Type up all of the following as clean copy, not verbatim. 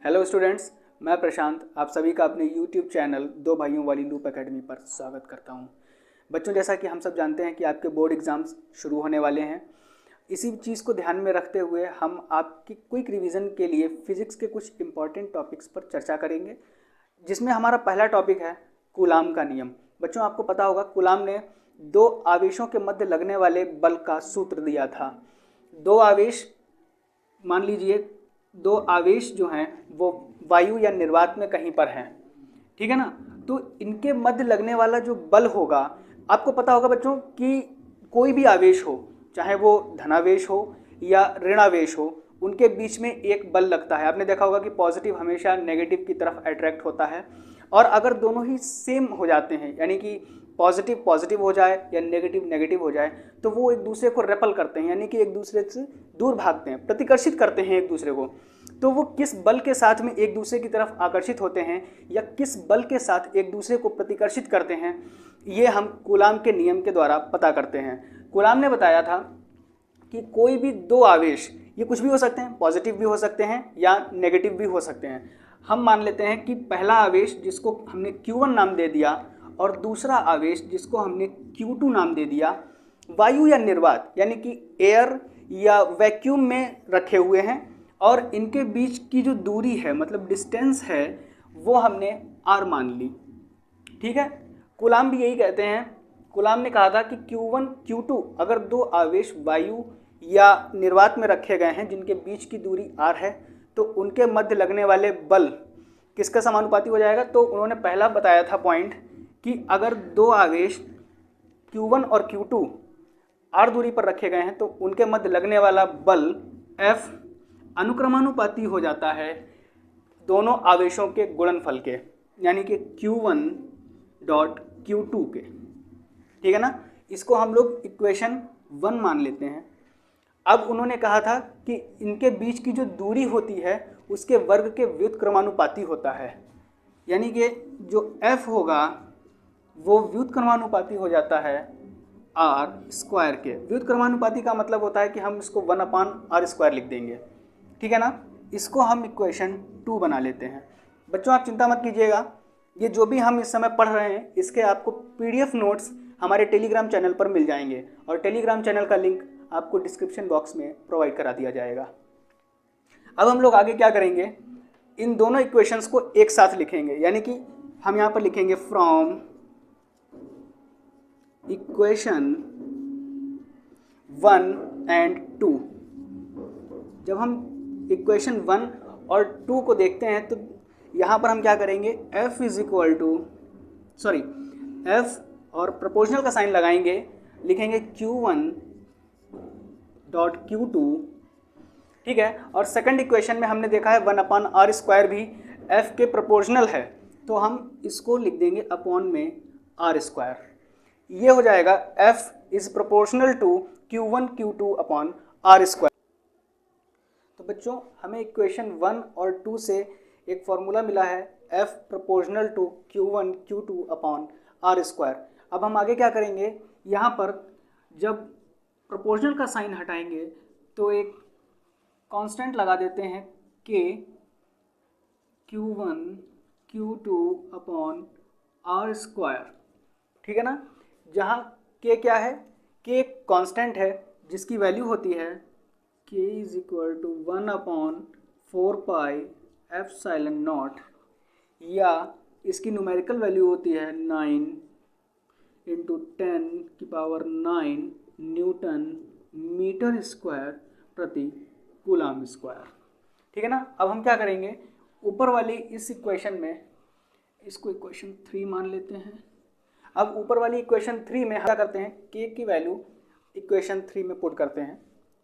Hello students, मैं प्रशांत आप सभी का अपने यूट्यूब चैनल दो भाइयों वाली लूप एकेडमी पर स्वागत करता हूं। बच्चों, जैसा कि हम सब जानते हैं कि आपके बोर्ड एग्ज़ाम्स शुरू होने वाले हैं। इसी चीज़ को ध्यान में रखते हुए हम आपकी क्विक रिवीजन के लिए फिज़िक्स के कुछ इंपॉर्टेंट टॉपिक्स पर चर्चा करेंगे, जिसमें हमारा पहला टॉपिक है कूलाम का नियम। बच्चों, आपको पता होगा कूलाम ने दो आवेशों के मध्य लगने वाले बल का सूत्र दिया था। दो आवेश, मान लीजिए दो आवेश जो हैं वो वायु या निर्वात में कहीं पर हैं, ठीक है ना। तो इनके मध्य लगने वाला जो बल होगा, आपको पता होगा बच्चों कि कोई भी आवेश हो, चाहे वो धनावेश हो या ऋणावेश हो, उनके बीच में एक बल लगता है। आपने देखा होगा कि पॉजिटिव हमेशा नेगेटिव की तरफ अट्रैक्ट होता है, और अगर दोनों ही सेम हो जाते हैं, यानी कि पॉजिटिव पॉजिटिव हो जाए या नेगेटिव नेगेटिव हो जाए, तो वो एक दूसरे को रेपल करते हैं, यानी कि एक दूसरे से दूर भागते हैं, प्रतिकर्षित करते हैं एक दूसरे को। तो वो किस बल के साथ में एक दूसरे की तरफ आकर्षित होते हैं या किस बल के साथ एक दूसरे को प्रतिकर्षित करते हैं, ये हम कूलाम के नियम के द्वारा पता करते हैं। कूलाम ने बताया था कि कोई भी दो आवेश, ये कुछ भी हो सकते हैं, पॉजिटिव भी हो सकते हैं या नेगेटिव भी हो सकते हैं। हम मान लेते हैं कि पहला आवेश जिसको हमने Q1 नाम दे दिया और दूसरा आवेश जिसको हमने Q2 नाम दे दिया, वायु या निर्वात यानी कि एयर या वैक्यूम में रखे हुए हैं, और इनके बीच की जो दूरी है, मतलब डिस्टेंस है, वो हमने r मान ली, ठीक है। कूलाम भी यही कहते हैं। कूलाम ने कहा था कि Q1 Q2 अगर दो आवेश वायु या निर्वात में रखे गए हैं जिनके बीच की दूरी r है, तो उनके मध्य लगने वाले बल किसका समानुपाती हो जाएगा। तो उन्होंने पहला बताया था पॉइंट कि अगर दो आवेश Q1 और Q2 r दूरी पर रखे गए हैं तो उनके मध्य लगने वाला बल F अनुक्रमानुपाती हो जाता है दोनों आवेशों के गुणनफल के, यानी कि Q1 डॉट Q2 के, ठीक है ना। इसको हम लोग इक्वेशन 1 मान लेते हैं। अब उन्होंने कहा था कि इनके बीच की जो दूरी होती है उसके वर्ग के व्युत्क्रमानुपाती होता है, यानी कि जो F होगा वो व्युत्क्रमानुपाती हो जाता है r स्क्वायर के। व्युत्क्रमानुपाती का मतलब होता है कि हम इसको 1/r स्क्वायर लिख देंगे, ठीक है ना। इसको हम इक्वेशन 2 बना लेते हैं। बच्चों, आप चिंता मत कीजिएगा, ये जो भी हम इस समय पढ़ रहे हैं इसके आपको PDF नोट्स हमारे टेलीग्राम चैनल पर मिल जाएंगे, और टेलीग्राम चैनल का लिंक आपको डिस्क्रिप्शन बॉक्स में प्रोवाइड करा दिया जाएगा। अब हम लोग आगे क्या करेंगे, इन दोनों इक्वेशंस को एक साथ लिखेंगे, यानी कि हम यहाँ पर लिखेंगे फ्रॉम इक्वेशन 1 एंड 2। जब हम इक्वेशन 1 और 2 को देखते हैं तो यहाँ पर हम क्या करेंगे, F is equal to F और प्रोपोर्शनल का साइन लगाएंगे, लिखेंगे Q1 डॉट Q2, ठीक है। और सेकंड इक्वेशन में हमने देखा है 1/r स्क्वायर भी F के प्रोपोर्शनल है, तो हम इसको लिख देंगे अपॉन में r स्क्वायर। ये हो जाएगा F is proportional to Q1 Q2 upon r square. तो बच्चों, हमें इक्वेशन 1 और 2 से एक फॉर्मूला मिला है F proportional to Q1 Q2 upon r square. अब हम आगे क्या करेंगे, यहाँ पर जब प्रोपोर्शनल का साइन हटाएंगे तो एक कांस्टेंट लगा देते हैं K Q1 Q2 upon r square, ठीक है ना। जहाँ K क्या है, K एक कांस्टेंट है जिसकी वैल्यू होती है K is equal to 1/4 pi epsilon naught, या इसकी न्यूमेरिकल वैल्यू होती है 9 इंटू 10⁹ न्यूटन मीटर स्क्वायर प्रति कूलाम स्क्वायर, ठीक है ना। अब हम क्या करेंगे, ऊपर वाली इस इक्वेशन में इसको इक्वेशन 3 मान लेते हैं। अब ऊपर वाली इक्वेशन 3 में हम क्या करते हैं, K की वैल्यू इक्वेशन 3 में पुट करते हैं,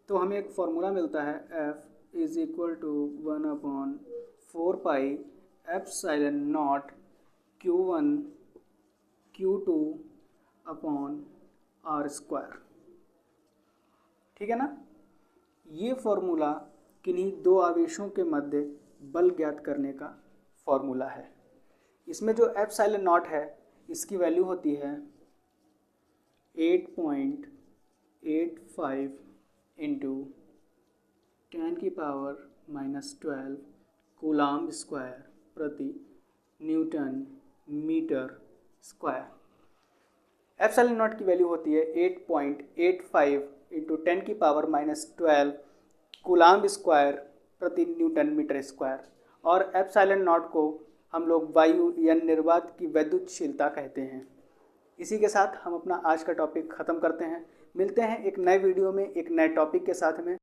तो हमें एक फॉर्मूला मिलता है F is equal to 1/4 pi epsilon naught Q1 Q2 upon r square, ठीक है ना। ये फॉर्मूला किन्हीं दो आवेशों के मध्य बल ज्ञात करने का फॉर्मूला है। इसमें जो एप्सिलॉन नॉट है इसकी वैल्यू होती है 8.85 इंटू 10⁻⁻12 कूलाम्ब स्क्वायर प्रति newton metre square. Epsilon naught की वैल्यू होती है 8.85 इंटू 10⁻⁻12 कूलाम्ब स्क्वायर प्रति न्यूटन मीटर स्क्वायर। और एप्सिलॉन नॉट को हम लोग वायु या निर्वात की वैद्युतशीलता कहते हैं। इसी के साथ हम अपना आज का टॉपिक ख़त्म करते हैं। मिलते हैं एक नए वीडियो में एक नए टॉपिक के साथ में।